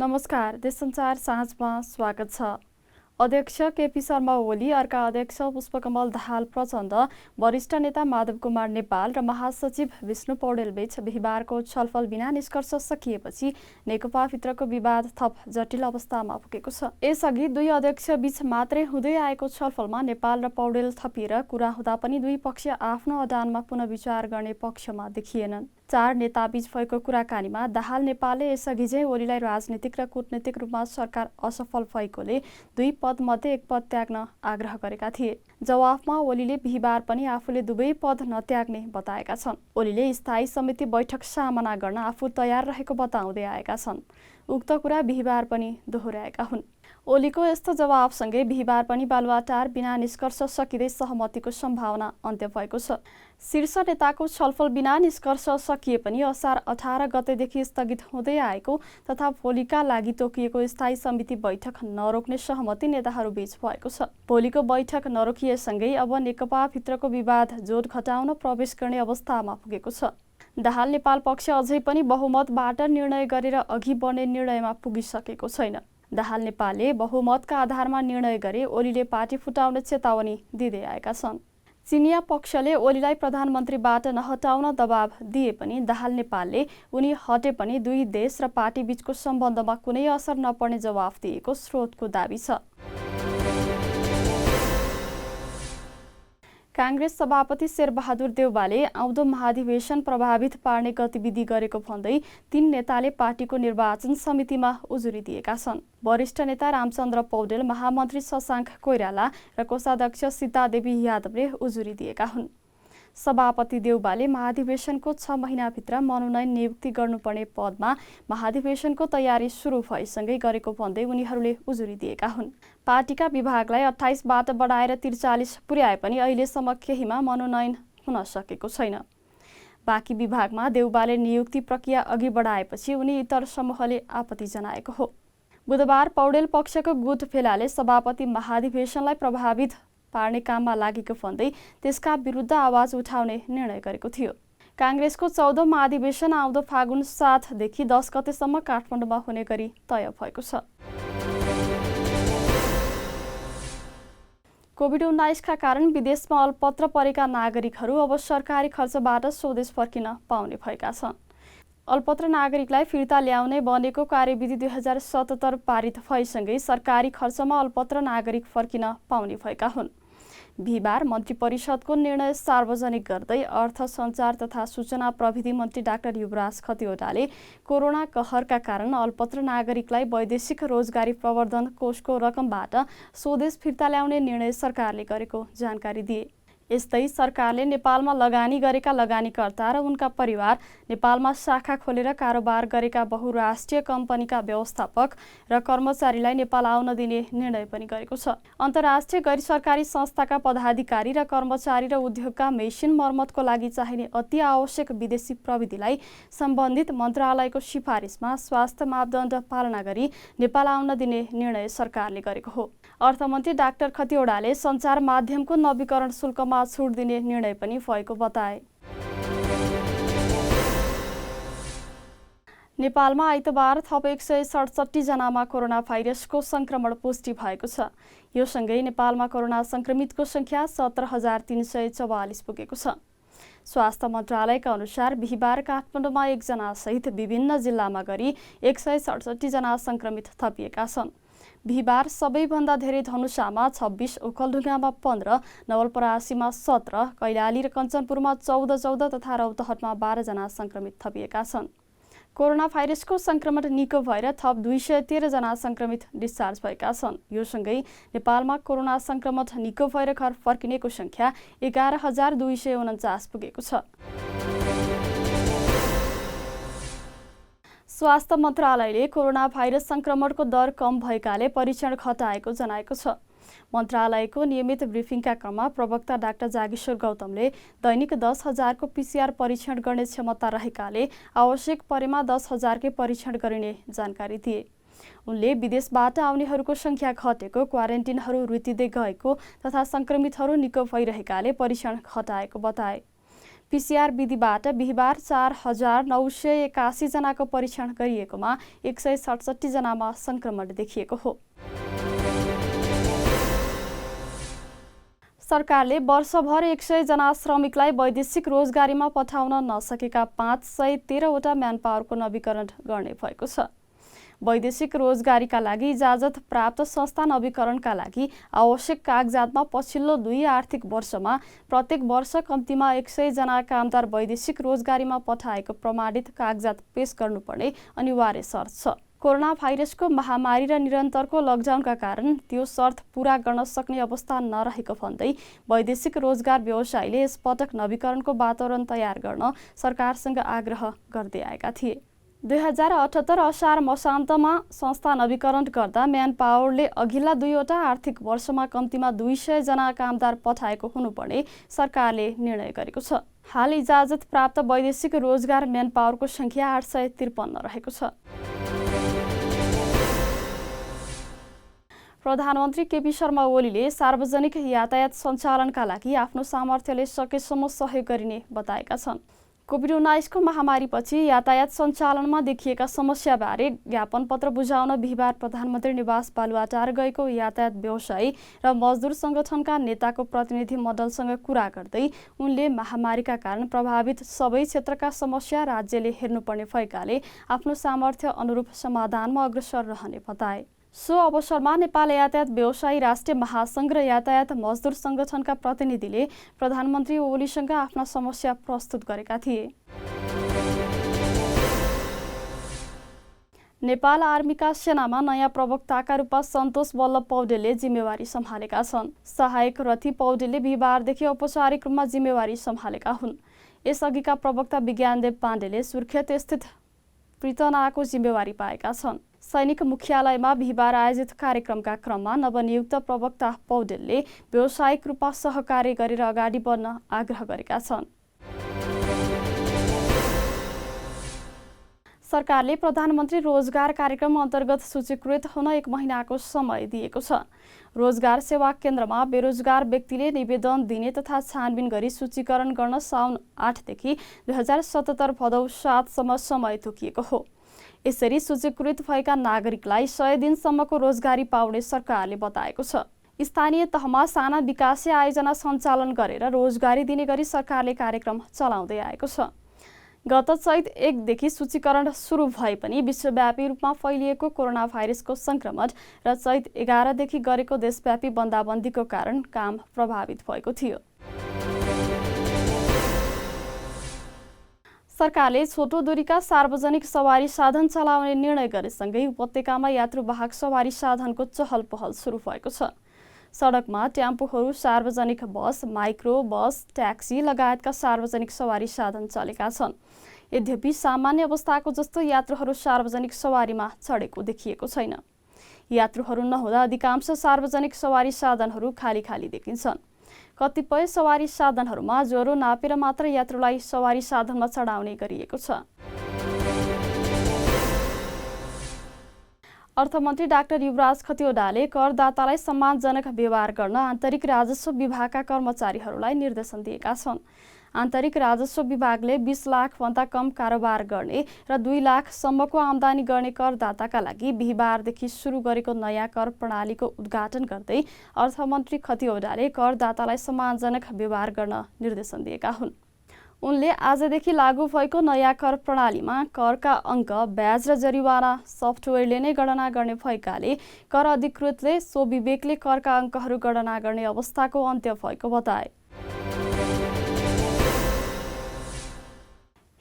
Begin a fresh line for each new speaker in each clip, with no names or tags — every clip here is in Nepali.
नमस्कार, देश संचार साँझमा स्वागत छ। अध्यक्ष केपी शर्मा ओली, अर्का अध्यक्ष पुष्पकमल दाहाल प्रचण्ड, वरिष्ठ नेता माधव कुमार नेपाल र महासचिव विष्णु पौडेल बीच बिहिबारको छलफल बिना निष्कर्ष सकिएपछि नेकपाभित्रको विवाद थप जटिल अवस्थामा पुगेको छ। यसअघि दुई अध्यक्ष बीच मात्रै हुँदै आएको छलफलमा नेपाल र पौडेल थपिएर कुरा हुँदा पनि दुई पक्ष आफ्नो अडानमा पुनः विचार गर्ने पक्षमा देखिएनन्। चार नेताबीच भएको कुराकानीमा दाहाल नेपालले यसअघि चाहिँ ओलीलाई राजनीतिक र कूटनीतिक रूपमा सरकार असफल भएकोले दुई पद मध्ये एक पद त्याग्न आग्रह गरेका थिए। जवाफमा ओलीले बिहिबार पनि आफूले दुवै पद नत्याग्ने बताएका छन्। ओलीले स्थायी समिति बैठक सामना गर्न आफू तयार रहेको बताउँदै आएका छन्। उक्त कुरा बिहिबार पनि दोहोर्याएका हुन्। ओलीको यस्तो जवाफसँगै बिहिबार पनि बालुवाटार बिना निष्कर्ष सकिँदै सहमतिको सम्भावना अन्त्य भएको छ। शीर्ष नेताको छलफल बिना निष्कर्ष सकिए पनि असार 18 गतेदेखि स्थगित हुँदै आएको तथा भोलिका लागि तोकिएको स्थायी समिति बैठक नरोक्ने सहमति नेताहरूबीच भएको छ। भोलिको बैठक नरोकिएसँगै अब नेकपाभित्रको विवाद जोड घटाउन प्रवेश गर्ने अवस्थामा पुगेको छ। दाहाल नेपाल पक्ष अझै पनि बहुमतबाट निर्णय गरेर अघि बढ्ने निर्णयमा पुगिसकेको छैन। दाहाल नेपालले बहुमतका आधारमा निर्णय गरे ओलीले पार्टी फुटाउने चेतावनी दिँदै आएका छन्। चिनिया पक्षले ओलीलाई प्रधानमन्त्रीबाट नहटाउन दबाब दिए पनि दाहाल नेपालले उनी हटे पनि दुई देश र पार्टी बीचको सम्बन्धमा कुनै असर नपर्ने जवाफ दिएको स्रोतको दाबी छ। कांग्रेस सभापति शेरबहादुर देउवाले आउँदो महाधिवेशन प्रभावित पार्ने गतिविधि गरेको भन्दै तीन नेताले पार्टीको निर्वाचन समितिमा उजुरी दिएका छन्। वरिष्ठ नेता रामचन्द्र पौडेल, महामन्त्री शशाङ्क कोइराला र कोषाध्यक्ष सीतादेवी यादवले उजुरी दिएका हुन्। सभापति देउवाले महाधिवेशनको 6 महिनाभित्र मनोनयन नियुक्ति गर्नुपर्ने पदमा महाधिवेशनको तयारी सुरु भएसँगै गरेको भन्दै उनीहरूले उजुरी दिएका हुन्। पार्टीका विभागलाई 28 बाट बढाएर 43 पुर्याए पनि अहिलेसम्म केहीमा मनोनयन हुन सकेको छैन। बाँकी विभागमा देउवाले नियुक्ति प्रक्रिया अघि बढाएपछि उनी इतर समूहले आपत्ति जनाएको हो। बुधबार पौडेल पक्षको गुट फेलाले सभापति महाधिवेशनलाई प्रभावित पार्ने काममा लागेको भन्दै त्यसका विरुद्ध आवाज उठाउने निर्णय गरेको थियो। कांग्रेसको 14औं महाधिवेशन आउँदो फागुन 7 देखि 10 गतेसम्म काठमाडौँमा हुने गरी तय भएको छ। कोभिड-19 का कारण विदेशमा अल्पत्र परेका नागरिकहरू अब सरकारी खर्चबाट स्वदेश फर्किन पाउने भएका छन्। अल्पत्र नागरिकलाई फिर्ता ल्याउने बनेको कार्यविधि 2077 पारित भएसँगै सरकारी खर्चमा अल्पत्र नागरिक फर्किन पाउने भएका हुन्। बिहिबार मन्त्री परिषदको निर्णय सार्वजनिक गर्दै अर्थ, सञ्चार तथा सूचना प्रविधि मन्त्री डाक्टर युवराज खतिवड़ाले कोरोना कहरका कारण अल्पत्र नागरिकलाई वैदेशिक रोजगारी प्रवर्धन कोषको रकमबाट स्वदेश फिर्ता ल्याउने निर्णय सरकारले गरेको जानकारी दिए। यस्तै सरकारले नेपालमा लगानी गरेका लगानीकर्ता र उनका परिवार, नेपालमा शाखा खोलेर कारोबार गरेका बहुराष्ट्रिय कम्पनीका व्यवस्थापक र कर्मचारीलाई नेपाल आउन दिने निर्णय पनि गरेको छ। अन्तर्राष्ट्रिय गैर सरकारी संस्थाका पदाधिकारी र कर्मचारी र उद्योगका मेसिन मर्मतको लागि चाहिने अति आवश्यक विदेशी प्रविधिलाई सम्बन्धित मन्त्रालयको सिफारिसमा स्वास्थ्य मापदण्ड पालना गरी नेपाल आउन दिने निर्णय सरकारले गरेको हो। अर्थमन्त्री डाक्टर खतिवड़ाले सञ्चार माध्यमको नवीकरण शुल्कमा छुट दिने निर्णय पनि भएको बताए। नेपालमा आइतबार थप 167 जनामा कोरोना भाइरसको संक्रमण पुष्टि भएको छ। यो सँगै नेपालमा कोरोना संक्रमितको संख्या 17,344 पुगेको छ। स्वास्थ्य मन्त्रालयका अनुसार बिहिबार काठमाडौँमा 1 जना सहित विभिन्न जिल्लामा गरी 167 जना संक्रमित थपिएका छन्। बिहिबार सबैभन्दा धेरै धनुषामा 26, ओखलढुङ्गामा 15, नवलपरासीमा 17, कैलाली र कञ्चनपुरमा 14 तथा रौतहटमा 12 जना संक्रमित थपिएका छन्। कोरोना भाइरसको संक्रमण निको भएर थप 213 जना संक्रमित डिस्चार्ज भएका छन्। यो सँगै नेपालमा कोरोना संक्रमण निको भएर घर फर्किनेको संख्या 11,249 पुगेको छ। स्वास्थ्य मन्त्रालयले कोरोना भाइरस संक्रमणको दर कम भएकाले परीक्षण घटाएको जनाएको छ। मन्त्रालयको नियमित ब्रिफिङका क्रममा प्रवक्ता डाक्टर जागेश्वर गौतमले दैनिक 10,000 को पीसीआर परीक्षण गर्ने क्षमता रहेकाले आवश्यक परेमा 10,000 के परीक्षण गरिने जानकारी दिए। उनले विदेशबाट आउनेहरूको संख्या घटेको, क्वारेन्टिनहरू रुटिँदै गएको तथा संक्रमितहरू निको भइरहेकाले परीक्षण घटाएको बताए। PCR विधिबाट बिहिबार 4,981 जनाको परीक्षण गरिएकोमा 167 जनामा संक्रमण देखिएको हो। सरकारले वर्षभर 100 जना श्रमिकलाई वैदेशिक रोजगारीमा पठाउन नसकेका 513वटा म्यानपावरको नवीकरण गर्ने भएको छ। वैदेशिक रोजगारीका लागि इजाजत प्राप्त संस्था नवीकरणका लागि आवश्यक कागजातमा पछिल्लो 2 आर्थिक वर्षमा प्रत्येक वर्ष कम्तीमा 100 जना कामदार वैदेशिक रोजगारीमा पठाएको प्रमाणित कागजात पेश गर्नुपर्ने अनिवार्य शर्त छ। कोरोना भाइरसको महामारी र निरन्तरको लकडाउनका कारण त्यो शर्त पूरा गर्न सक्ने अवस्था नरहेको भन्दै वैदेशिक रोजगार व्यवसायीले यसपटक नवीकरणको वातावरण तयार गर्न सरकारसँग आग्रह गर्दै आएका थिए। 2078 असार मसान्तमा संस्था नवीकरण गर्दा म्यान पावरले अघिल्ला 2वटा आर्थिक वर्षमा कम्तीमा 200 जना कामदार पठाएको हुनुपर्ने सरकारले निर्णय गरेको छ। हाल इजाजत प्राप्त वैदेशिक रोजगार म्यान पावरको संख्या 853 रहेको छ। प्रधानमन्त्री केपी शर्मा ओलीले सार्वजनिक यातायात सञ्चालनका लागि आफ्नो सामर्थ्यले सकेसम्म सहयोग गरिने बताएका छन्। कोभिड-19 को महामारीपछि यातायात सञ्चालनमा देखिएका समस्याबारे ज्ञापन पत्र बुझाउन बिहिबार प्रधानमन्त्री निवास बालुवाटार गएको यातायात व्यवसायी र मजदुर संगठनका नेताको प्रतिनिधि मण्डलसँग कुरा गर्दै उनले महामारीका कारण प्रभावित सबै क्षेत्रका समस्या राज्यले हेर्नुपर्ने भएकाले आफ्नो सामर्थ्य अनुरूप समाधानमा अग्रसर रहने बताए। सो अवसरमा नेपाल यातायात व्यवसायी राष्ट्रिय महासंघ र यातायात मजदुर संगठनका प्रतिनिधिले प्रधानमन्त्री ओलीसँग आफ्ना समस्या प्रस्तुत गरेका थिए। नेपाल आर्मीका सेनामा नयाँ प्रवक्ताका रूपमा सन्तोष बल्लभ पौडेलले जिम्मेवारी सम्हालेका छन्। सहायक रथी पौडेलले बिहिबारदेखि औपचारिक रूपमा जिम्मेवारी सम्हालेका हुन्। यसअघिका प्रवक्ता विज्ञानदेव पाण्डेले सुर्खेत स्थित पृतनाको जिम्मेवारी पाएका छन्। सैनिक मुख्यालयमा बिहिबार आयोजित कार्यक्रमका क्रममा नवनियुक्त प्रवक्ता पौडेलले व्यावसायिक रूपमा सहकार्य गरेर अगाडि बढ्न आग्रह गरेका छन्। सरकारले प्रधानमन्त्री रोजगार कार्यक्रम अन्तर्गत सूचीकृत हुन 1 महिनाको समय दिएको छ। रोजगार सेवा केन्द्रमा बेरोजगार व्यक्तिले निवेदन दिने तथा छानबिन गरी सूचीकरण गर्न साउन 8 देखि 2077 भदौ 7 सम्म समय तोकिएको हो। यसरी सूचीकृत भएका नागरिकलाई 100 दिनसम्मको रोजगारी पाउने सरकारले बताएको छ। स्थानीय तहमा साना विकासीय आयोजना सञ्चालन गरेर रोजगारी दिने गरी सरकारले कार्यक्रम चलाउँदै आएको छ। गत चैत 1 देखि सूचीकरण सुरु भए पनि विश्वव्यापी रूपमा फैलिएको कोरोना भाइरसको संक्रमण र चैत 11 देखि गरेको देशव्यापी बन्दाबन्दीको कारण काम प्रभावित भएको थियो। सरकारले छोटो दूरीका सार्वजनिक सवारी साधन चलाउने निर्णय गरेसँगै उपत्यकामा यात्रुवाहक सवारी साधनको चहल पहल सुरु भएको छ। सडकमा टेम्पोहरू, सार्वजनिक बस, माइक्रो बस, ट्याक्सी लगायतका सार्वजनिक सवारी साधन चलेका छन्। यद्यपि सामान्य अवस्थाको जस्तो यात्रुहरू सार्वजनिक सवारीमा चढेको देखिएको छैन। यात्रुहरू नहुँदा अधिकांश सार्वजनिक सवारी साधनहरू खाली खाली देखिन्छन्। कतिपय सवारी साधनहरूमा ज्वरो नापेर मात्र यात्रुलाई सवारी साधनमा चढाउने गरिएको छ। अर्थमन्त्री डाक्टर युवराज खतिवडाले करदातालाई सम्मानजनक व्यवहार गर्न आन्तरिक राजस्व विभागका कर्मचारीहरूलाई निर्देशन दिएका छन्। आन्तरिक राजस्व विभागले 20 लाखभन्दा कम कारोबार गर्ने र 2 लाखसम्मको आमदानी गर्ने करदाताका लागि बिहिबारदेखि सुरु गरेको नयाँ कर प्रणालीको उद्घाटन गर्दै अर्थमन्त्री खतिवडाले करदातालाई सम्मानजनक व्यवहार गर्न निर्देशन दिएका हुन्। उनले आजदेखि लागू भएको नयाँ कर प्रणालीमा करका अङ्क, ब्याज र जरिवाना सफ्टवेयरले नै गणना गर्ने भएकाले कर अधिकृतले स्वविवेकले करका अङ्कहरू गणना गर्ने अवस्थाको अन्त्य भएको बताए।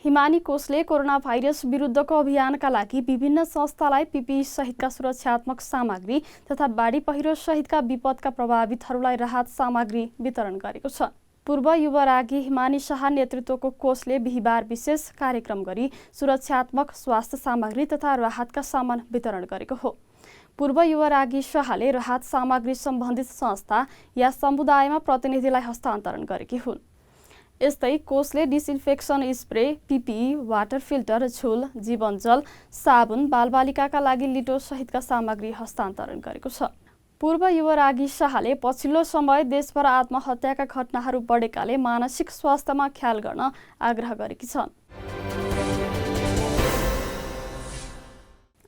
हिमानी कोषले कोरोना भाइरस विरुद्धको अभियानका लागि विभिन्न संस्थालाई PPE सहितका सुरक्षात्मक सामग्री तथा बाढी पहिरो सहितका विपदका प्रभावितहरूलाई राहत सामग्री वितरण गरेको छ। पूर्व युवरागी हिमानी शाह नेतृत्वको कोषले बिहिबार विशेष कार्यक्रम गरी सुरक्षात्मक स्वास्थ्य सामग्री तथा राहतका सामान वितरण गरेको हो। पूर्व युवरागी शाहले राहत सामग्री सम्बन्धित संस्था या समुदायमा प्रतिनिधिलाई हस्तान्तरण गरेकी हुन्। यस्तै कोषले disinfection spray, PPE, water filter, झोल, जीवनजल, साबुन, बालबालिकाका लागि लिटो सहितका सामग्री हस्तान्तरण गरेको छ। पूर्व युवरागी शाहले पछिल्लो समय देशभर आत्महत्याका घटनाहरू बढेकाले मानसिक स्वास्थ्यमा ख्याल गर्न आग्रह गरेकी छन्।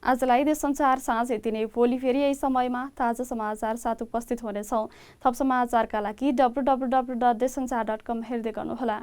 आजलाई देश संचार साँझ यति नै। भोलि फेरि यही समयमा ताजा समाचार साथ उपस्थित हुनेछौँ। थप समाचारका लागि www.dessanchar.com हेर्दै गर्नुहोला।